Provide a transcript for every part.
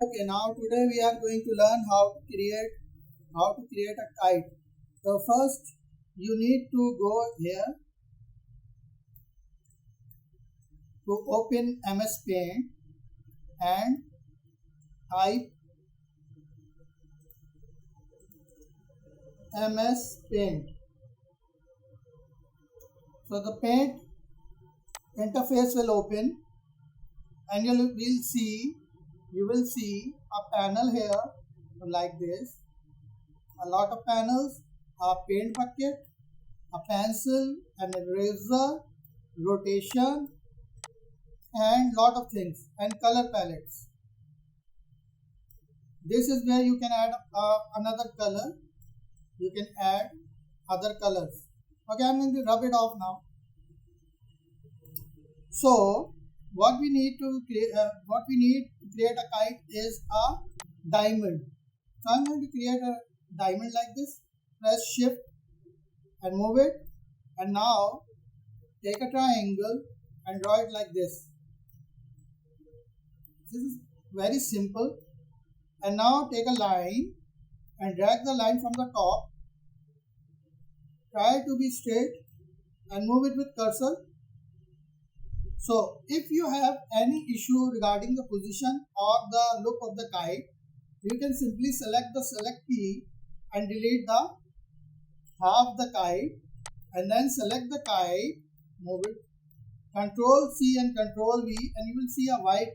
Okay, now today we are going to learn how to create a kite. So first you need to go here to open mspaint and type mspaint. So the paint interface will open and you will see a panel here like this. A lot of panels, a paint bucket, a pencil, an eraser, rotation, and lot of things, and color palettes. This is where you can add another color. You can add other colors. Okay, I'm going to rub it off now. So what we need to create a kite is a diamond. So I'm going to create a diamond like this. Press shift and move it, and now take a triangle and draw it like this. This is very simple. And now take a line and drag the line from the top. Try to be straight and move it with cursor. So if you have any issue regarding the position or the look of the kite, you can simply select the select key and delete the half the kite, and then select the kite, move it, Control C and Control V, and you will see a white.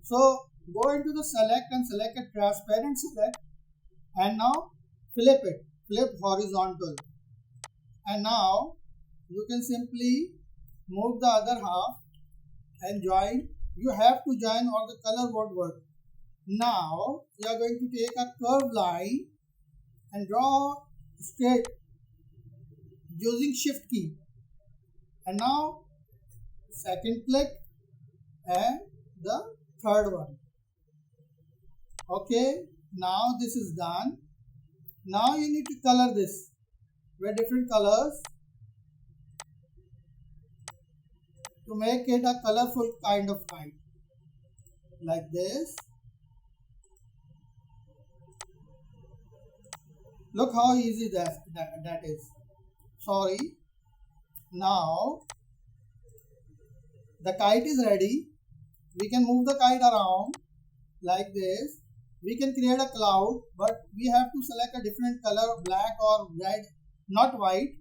So go into the select and select a transparent select, and now flip horizontal, and now you can simply move the other half and join. You have to join or the color won't work. Now you are going to take a curved line and draw straight using shift key, and now second click and the third one. Okay, now this is done. Now you need to color this with different colors to make it a colorful kind of kite like this. Look how easy that is. Sorry. Now the kite is ready. We can move the kite around like this. We can create a cloud, but we have to select a different color, black or red, not white.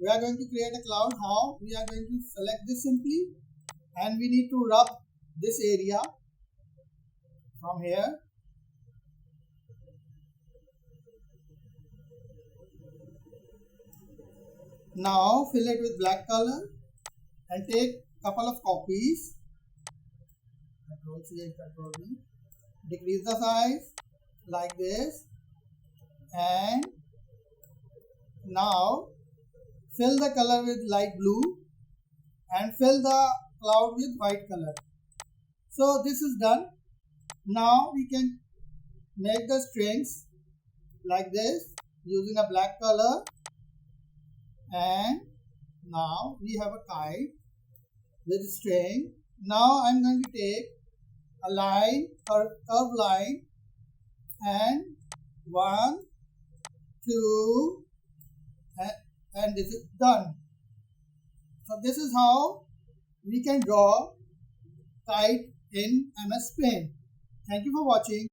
We are going to create a cloud. How? We are going to select this simply, and we need to rub this area from here. Now fill it with black color and take couple of copies. Control C and Control V. Decrease the size like this, and now fill the color with light blue and fill the cloud with white color. So this is done. Now we can make the strings like this using a black color, and now we have a kite with string. Now I'm going to take a line, curved line, and 1, 2, and this is done. So this is how we can draw kite in MS Paint. Thank you for watching.